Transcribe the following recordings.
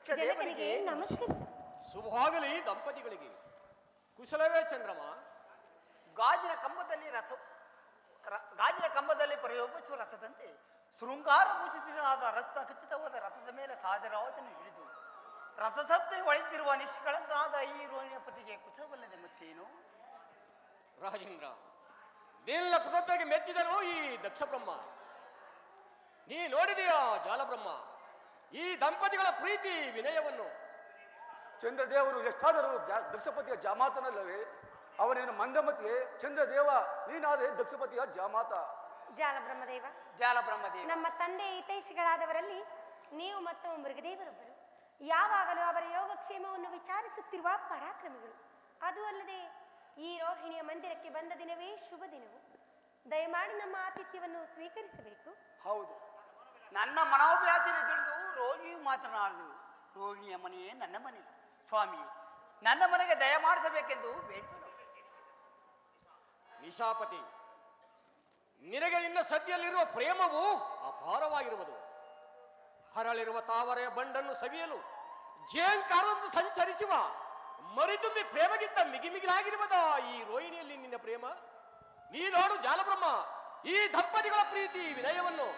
ಜನಕನಿಗೆ ನಮಸ್ಕರಿಸ. ಶುಭವಾಗಲಿ ದಂಪತಿಗಳಿಗೆ. ಕುಶಲವೇ ಚಂದ್ರಮ? ಗಾಜಿನ ಕಂಬದಲ್ಲಿ ಪ್ರಯೋಗಿಸುವ ರಥದಂತೆ ಶೃಂಗಾರ ಭೂಷಿತನಾದ ರಕ್ತ ಖಚಿತವಾದ ರಥದ ಮೇಲೆ ಸಾಜರಾಜನು ಹಿಡಿದು ರಥಸಪ್ತೆ ಒಳೆದಿರುವ ನಿಷ್ಕಳಂಕನಾದ ಈ ರೋಹಿಣಿಯ ಪತಿಗೆ ಕುಶವಲ್ಲದೆ ಮತ್ತೇನು? ರಾಜೇಂದ್ರ, ನಿನ್ನ ಕೃತಜ್ಞತೆಗೆ ಮೆಚ್ಚಿದನು ಈ ದಕ್ಷ ಬ್ರಹ್ಮ. ನೀ ನೋಡಿದೆಯಾ ಜಾಲಬ್ರಹ್ಮ ಈ ದಂಪತಿಗಳ ಪ್ರೀತಿ ವಿನಯವನ್ನು? ಚಂದ್ರದೇವರು ಎಷ್ಟಾದರೂ ದಕ್ಷಪತಿಯ ಜಾಮಾತನಲ್ಲವೇ? ಅವನೇನು ಮಂದಮತಿಯೇ? ಚಂದ್ರದೇವ ನೀನಾದೆ ದಕ್ಷಪತಿಯ ಜಾಮಾತ. ಜಾಲಬ್ರಹ್ಮದೇವ, ನಮ್ಮ ತಂದೆ ಹಿತೈಷಿಗಳಾದವರಲ್ಲಿ ನೀವು ಮತ್ತು ಮೃಗದೇವರೊಬ್ಬರು. ಯಾವಾಗಲೂ ಅವರ ಯೋಗಕ್ಷೇಮವನ್ನು ವಿಚಾರಿಸುತ್ತಿರುವ ಪರಾಕ್ರಮಿಗಳು. ಅದು ಅಲ್ಲದೆ ಈ ರೋಹಿಣಿಯ ಮಂದಿರಕ್ಕೆ ಬಂದ ದಿನವೇ ಶುಭ ದಿನವು. ದಯಮಾಡಿ ನಮ್ಮ ಆತಿಥ್ಯವನ್ನು ಸ್ವೀಕರಿಸಬೇಕು. ಹೌದು, ನನ್ನ ಮನೋಭ್ಯಾಸನೆ ತಿಳಿದು ರೋಹಿಣಿಯು ಮಾತನಾಡಲು. ರೋಹಿಣಿಯ ಮನೆಯೇ ನನ್ನ ಮನೆ. ಸ್ವಾಮಿ, ನನ್ನ ಮನೆಗೆ ದಯ ಮಾಡಿಸಬೇಕೆಂದು ಬೇಡಿದನು. ನಿಶಾಪತಿ, ನಿನಗೆ ನಿನ್ನ ಸತಿಯಲ್ಲಿರುವ ಪ್ರೇಮವು ಅಪಾರವಾಗಿರುವುದು. ಹರಳಿರುವ ತಾವರೆಯ ಬಂಡನ್ನು ಸವಿಯಲು ಜೇಂಕಾರದಂತೆ ಸಂಚರಿಸುವ ಮರಿದುಂಬಿ ಪ್ರೇಮಗಿಂತ ಮಿಗಿಮಿಗಿಲಾಗಿರುವುದ ಈ ರೋಹಿಣಿಯಲ್ಲಿ ನಿನ್ನ ಪ್ರೇಮ? ನೀ ನೋಡು ಜಾಲಬ್ರಹ್ಮ ಈ ದಂಪತಿಗಳ ಪ್ರೀತಿ ವಿನಯವನ್ನು.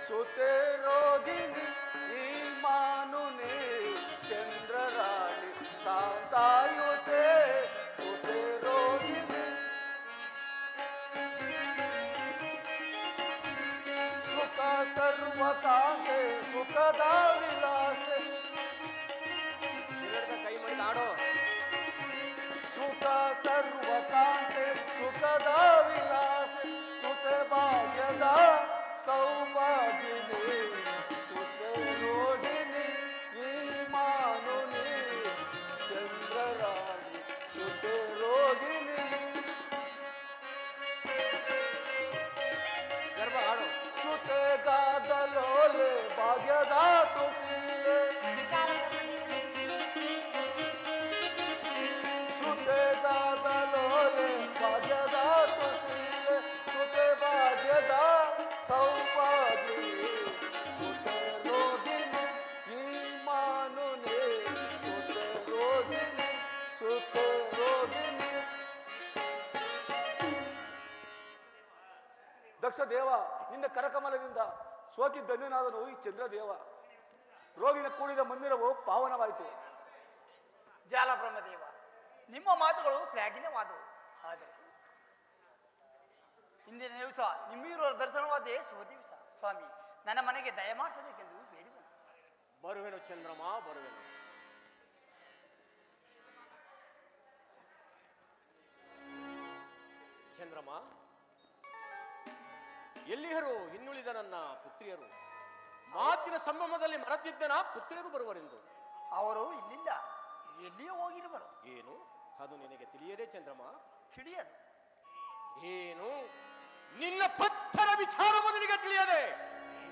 ಸುತೆ ರೋಗಿಣಿ ಈ ಮಾನುನೆ ಚಂದ್ರರಾಣಿ ಸಾಂತಾಯುತೆ. ಸುತೆ ರೋಗಿಣಿ ಸುಖ ಸರ್ವಕಾಂತೆ ಸುಖದ ವಿಲಾಸೆ. ಕೈ ಮಾಡಿ ಆಡೋ. ಸುಖ ಸರ್ವಕಾಂತೆ ಸುಖದ ವಿಲಾಸೆ. ಸುತೆ ಭಾಗ್ಯದ ಸೌಭಾಗ್ಯನೇ ಸುತೆ ರೋಹಿಣಿ ಈ ಮಾನುನಿ ಚಂದ್ರರಾಣಿ ಸುತೆ ರೋಹಿಣಿ. ಗರ್ಭ ಆಡೋ. ಸುತೆ ಗಾದಲೋಲೆ ಭಾಗ್ಯದ ತುಸಿಲೆ. ಸುತೆ ಗಾದಲೋಲೆ ಭಾಗ್ಯದ ತುಸಿಲೆ. ಸುತೆ ಭಾಗ್ಯದ ಸೌಭಾಗ್ಯ ಸುತೆ ರೋಗಿಣಿ ಈ ಮಾನುನೆ ಸುತೆ ರೋಗಿಣಿ ಸುತೆ ರೋಗಿಣಿ. ದಕ್ಷ ದೇವ, ನಿನ್ನ ಕರಕಮಲದಿಂದ ಸೋಕಿ ಧನ್ಯನಾದನು ಈ ಚಂದ್ರದೇವ. ರೋಗಿನ ಕೂಡಿದ ಮಂದಿರವು ಪಾವನವಾಯಿತು. ಜಾಲಬ್ರಹ್ಮದೇವ, ನಿಮ್ಮ ಮಾತುಗಳು ಶ್ಲಾಘನೀಯವಾದವು. ಆದರೆ ಇಂದಿನ ದಿವಸ ನಿಮ್ಮಿರುವ ದರ್ಶನವಾದೇ ಶುಭ ದಿವಸ. ಸ್ವಾಮಿ, ನನ್ನ ಮನೆಗೆ ದಯಮಾಡಿಸಬೇಕೆಂದು ಬೇಡಿದನು. ಬರುವೆನು ಚಂದ್ರಮ, ಬರುವೆನು. ಚಂದ್ರಮ, ಎಲ್ಲಿಯರು ಇನ್ನುಳಿದ ನನ್ನ ಪುತ್ರಿಯರು? ಮಾತಿನ ಸಂಭ್ರಮದಲ್ಲಿ ಮರೆತಿದ್ದನ ಪುತ್ರಿಯರು ಬರುವರೆಂದು. ಅವರು ಇಲ್ಲಿಂದ ಎಲ್ಲಿಯೂ ಹೋಗಿರುವರು. ಏನು ಅದು ನಿನಗೆ ತಿಳಿಯದೆ ಚಂದ್ರಮ? ತಿಳಿಯದು. ಏನು ನಿನ್ನ ಪತ್ತರ ವಿಚಾರವು ನಿನಗೆ ತಿಳಿಯದೆ?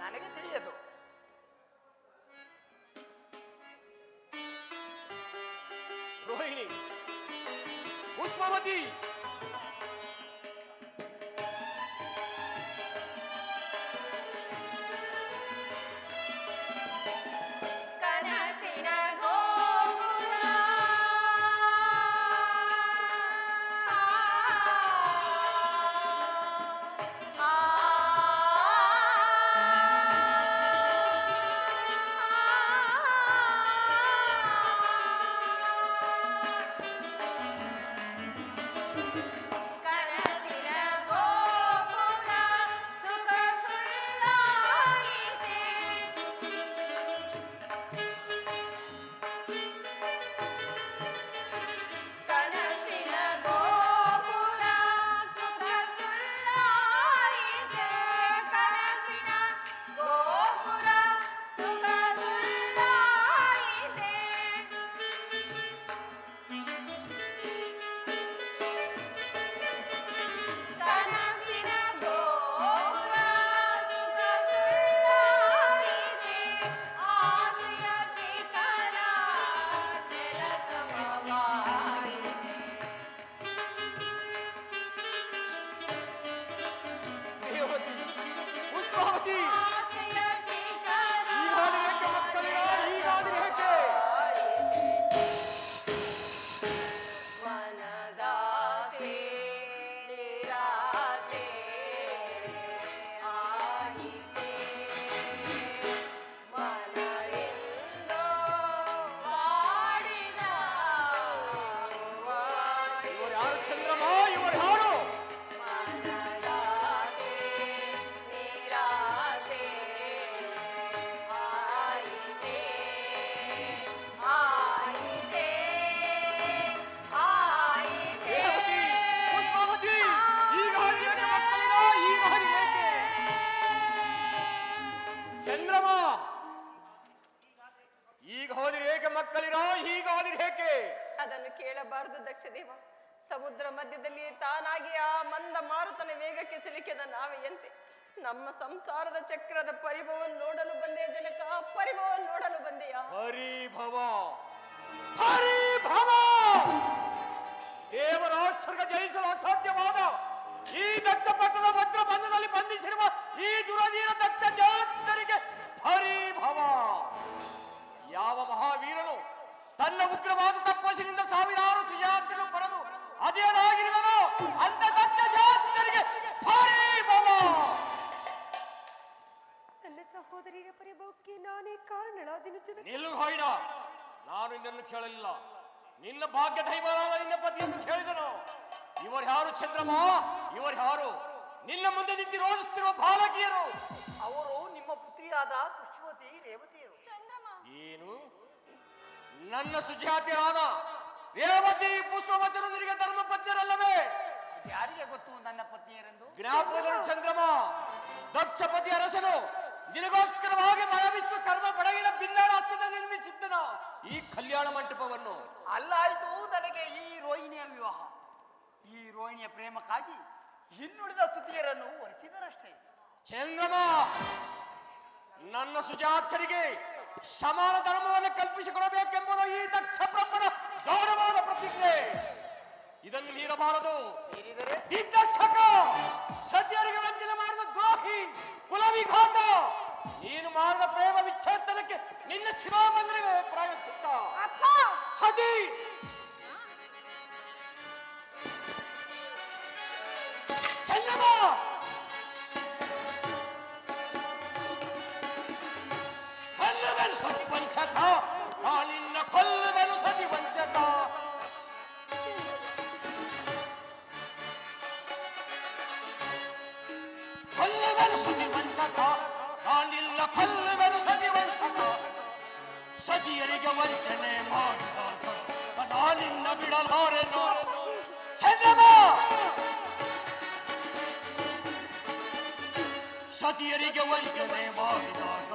ನನಗೆ ತಿಳಿಯದು. ರೋಹಿಣಿ, ಪುಷ್ಪವತಿ, ಚಂದ್ರಮ ಇವರು ಯಾರು? ರೇವತಿ, ಪುಷ್ಪಾವತಿ, ಈಗ ಹರಿಯೇಕೆ ಮಕ್ಕಳಿಲ್ಲ? ಈಗ ಹರಿಯೇಕೆ? ಚಂದ್ರಮ, ಈಗ ಹೋದಿರಿ ಏಕೆ ಮಕ್ಕಳಿರೋ? ಈಗ ಹೋದಿರಿ ಏಕೆ? ಅದನ್ನು ಕೇಳಬಾರದು ದಕ್ಷದೇವ. ಸಮುದ್ರ ಮಧ್ಯದಲ್ಲಿ ತಾನಾಗಿ ಆ ಮಂದ ಮಾರುತನ ವೇಗಕ್ಕೆ ಸಿಲುಕಿದ ನಾವೆಯಂತೆ ನಮ್ಮ ಸಂಸಾರದ ಚಕ್ರದ ಪರಿಭವವನ್ನು ನೋಡಲು ಬಂದೆಯ ಜನಕ, ಪರಿಭವವನ್ನು ನೋಡಲು ಬಂದೆಯ. ಹರಿಭವ, ಹರಿಭವ, ದೇವರ ಸ್ವರ್ಗ ಜಯಿಸಲು ಅಸಾಧ್ಯವಾದ ಈ ದಕ್ಷ ಪಟ್ಟಣದ ಭದ್ರ ಬಂಧದಲ್ಲಿ ಬಂಧಿಸಿರುವ ಈ ದುರಧೀರ ದಕ್ಷ ಜಾತರಿಗೆ ಹರಿಭವ. ಯಾವ ಮಹಾವೀರನು ತನ್ನ ಉಗ್ರವಾದ ತಪಸ್ಸಿನಿಂದ ಸಾವಿರಾರು ಸುಜಾತರನ್ನು ಪಡೆದು ಅಜಯನಾಗಿರುವನು ಅಂತ ದಕ್ಷ ಜಾತರಿಗೆ ಹರಿಭವ. ನನ್ನ ಸಹೋದರಿಯ ಪರಿಭವಕ್ಕೆ ನಾನೇ ಕಾರಣಳಾದೆನು ಜನಕ. ನಿಲ್ಲು ಹೊಯ್ಡ, ನಾನು ನಿನ್ನನ್ನು ಕೇಳಲಿಲ್ಲ, ನಿನ್ನ ಭಾಗ್ಯ ದೈವರಾದ ನಿನ್ನ ಪತಿಯನ್ನು ಕೇಳಿದನು. ಇವರು ಯಾರು ಚಂದ್ರಮ? ಇವರು ಯಾರು? ನಿನ್ನ ಮುಂದೆ ನಿಂತು ರೋಧಿಸುತ್ತಿರುವ ಬಾಲಕಿಯರು ಅವರು ನಿಮ್ಮ ಪುತ್ರಿಯಾದ ಪುಷ್ಪವತಿ ರೇವತಿಯರು. ಏನು? ನನ್ನ ಸುಜಾತಿಯರಾದ ರೇವತಿ ಪುಷ್ಪವತಿಯರು ನಿನಗೆ ಧರ್ಮ ಪತ್ನಿಯರಲ್ಲವೇ? ಯಾರಿಗೆ ಗೊತ್ತು ನನ್ನ ಪತ್ನಿಯರೆಂದು? ಜ್ಞಾಪಕಗಳು ಚಂದ್ರಮ. ದಕ್ಷಪತಿ ಅರಸನು ನಿನಗೋಸ್ಕರವಾಗಿ ಮಹಾವಿಶ್ವ ಕರ್ಮ ಬೆಳಗಿನ ಭಿನ್ನಾಸ್ತಿಯಿಂದ ನಿರ್ಮಿಸಿದ್ದನ ಈ ಕಲ್ಯಾಣ ಮಂಟಪವನ್ನು. ಅಲ್ಲಾಯ್ತು ನನಗೆ ಈ ರೋಹಿಣಿಯ ವಿವಾಹ. ಈ ರೋಹಿಣಿಯ ಪ್ರೇಮಕ್ಕಾಗಿ ಇನ್ನುಳಿದ ಸುದ್ದಿಯರನ್ನು ಒರೆಸಿದರಷ್ಟೇ. ಚಂದ್ರಮ, ನನ್ನ ಸುಜಾತರಿಗೆ ಸಮಾನ ಧರ್ಮವನ್ನು ಕಲ್ಪಿಸಿಕೊಡಬೇಕೆಂಬುದು ಈ ದಕ್ಷ ಬ್ರಹ್ಮನ ಗೌರವವಾದ ಪ್ರತಿಜ್ಞೆ. ಇದನ್ನು ಮೀರಬಾರದು. ಮೀರಿದರೆ ದಿಗ್ದರ್ಶಕ, ಸದ್ಯರಿಗೆ ವಂಚನೆ ಮಾಡಿದ ದ್ರೋಹಿ, ಕುಲವಿಘಾತ, ನೀನು ಮಾಡಿದ ಪ್ರೇಮ ವಿಚ್ಛೇದನಕ್ಕೆ ನಿನ್ನ ಶಿರೋಮಂದಿರವೇ ಪ್ರಾಯಶ್ಚಿತ್ತ. ಸತಿ ಚಂದ್ರಮ, ಕೊಲ್ಲುವೆನು ಸತಿ ವಂಚಕ, ನಿನ್ನ ಕೊಲ್ಲುವೆನು ಸತಿ ವಂಚಕ. ಕೊಲ್ಲುವೆನು ಸತಿ ವಂಚಕ, ನಿನ್ನ ಕೊಲ್ಲುವೆನು ಸತಿ ವಂಚಕ. ಸತಿಯರಿಗೆ ವಂಚನೆ ಮಾಡಿದಾಗ ನಾನಿನ್ನ ಬಿಡಲಾರೆನು. ಚಂದ್ರಮ, ಸತಿಯರಿಗೆ ವಂಚನೆ ಮಾಡಿದಾಗ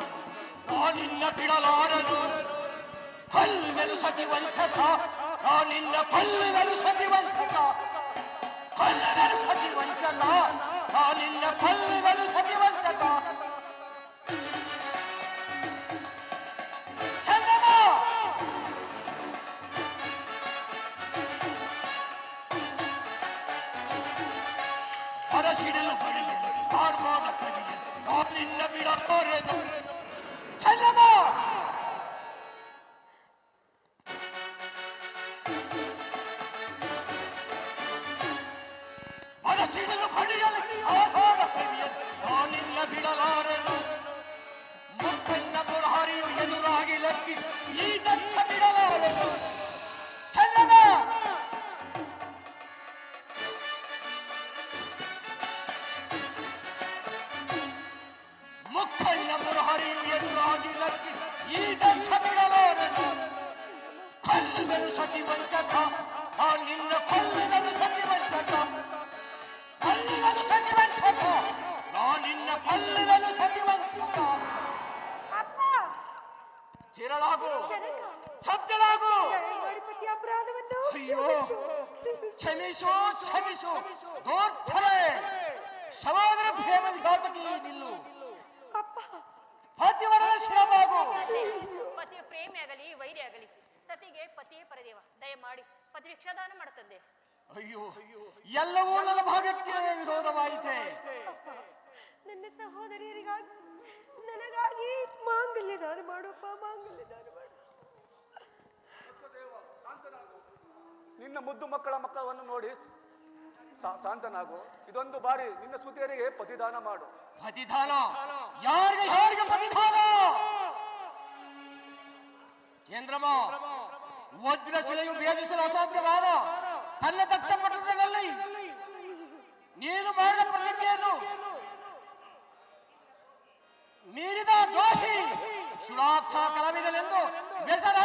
ನಾನಿನ್ನ ಬಿಡಲಾರನು. ಕೊಲ್ಲುವೆನು ಸತಿ ವಂಚಕ, ನಾನಿನ್ನ ಕೊಲ್ಲುವೆನು ಸತಿ ವಂಚಕ. ಕೊಲ್ಲುವೆನು ಸತಿ ವಂಚಕ, ನಾನಿನ್ನ ಕೊಲ್ಲುವೆನು ಸತಿ ವಂಚಕ. ಚಂದ್ರಮ, ಅರಸಿಡಲು ಹೊಡೆಯಲು ಕಾರ್ಮಾನ ಕಲಿಯಲು ನಾನಿನ್ನ ಬಿಡಲಾರೆನು. ಚಂದ್ರಮ, ಅರಸಿಡಲು ಹೊಡೆಯಲು ಕಾರ್ಮಾನ ಕಲಿಯಲು ನಾನಿನ್ನ ಬಿಡಲಾರೆನು. ಮುಖನ್ನ ಬುರಹರಿಯು ಎದುರಾಗಿ ಲಕ್ಕಿಸಿ ಈ ದಕ್ಷ ಬಿಡಲಾರೆನು. ಚಂದ್ರಮ, ಮುಖನ್ನ ಬುರಹರಿಯು ಎದುರಾಗಿ ಲಕ್ಕಿಸಿ ಈ ದಕ್ಷ ಬಿಡಲಾರೆನು. ಕೊಲ್ಲುವೆನು ಸತಿ ವಂಚಕ, ನಿನ್ನ ಕೊಲ್ಲುವೆನು ಸತಿ ವಂಚಕ. ಕೊಲ್ಲುವೆನು ಸತಿ ವಂಚಕ, ನಿನ್ನ ಕೊಲ್ಲುವೆನು ಸತಿ ವಂಚಕ. ಚಿರಳಾಗು, ಸತ್ಯಲಾಗು. ಗಣಪತಿ ಅಪರಾಧವನ್ನು ಅಯ್ಯೋ, ಕ್ಷಮಿಸು ಕ್ಷಮಿಸು. ದೋರ್ಥರೆ ಸಮಾಧಾನ ಪ್ರೇಮ ವಿಘಾತಕ್ಕೆ ನಿಲ್ಲು. ಪತಿವರನ ಶಿರಬಾಗು. ಪತಿಯ ಪ್ರೇಮಿ ಆಗಲಿ ವೈರಿ ಆಗಲಿ ಸತಿಗೆ ಪತಿಯೇ ಪರದೇವ. ದಯಮಾಡಿ ಪತಿ ಭಿಕ್ಷಾದಾನ ಮಾಡುತ್ತದೆ. ಅಯ್ಯೋ, ಎಲ್ಲವೂ ನನ್ನ ಭಾಗಕ್ಕೆ ವಿರೋಧವಾಯಿತೆ. ನನ್ನ ಸಹೋದರಿಯರಿಗಾಗಿ ನನಗಾಗಿ ಮಾಂಗಲ್ಯ ದಾನ ಮಾಡಪ್ಪ, ಮಾಂಗಲ್ಯ ದಾನ ಮಾಡು. ನಿನ್ನ ಮುದ್ದು ಮಕ್ಕಳನ್ನು ನೋಡಿ ಶಾಂತನಾಗು. ಇದೊಂದು ಬಾರಿ ನಿನ್ನ ಸುತಿಯರಿಗೆ ಪತಿದಾನ ಮಾಡು. ಪತಿದಾನ? ಯಾರಿಗೆ ಪತಿದಾನ? ಚಂದ್ರಮ, ವಜ್ರಶಿಲೆಯು ಭೇದಿಸಲು ಅಸಾಧ್ಯವಾದ ತನ್ನ ದಕ್ಷ ಪಟ್ಟಣದಲ್ಲಿ ನೀನು ಮಾಡಿದ ಪ್ರತಿಜ್ಞೆಯನ್ನು ಮೀರಿದ ದ್ರೋಹಿ ಶುಲಾಕ್ಷ ಕಲಾವಿದನೆಂದು ಬೆಸರ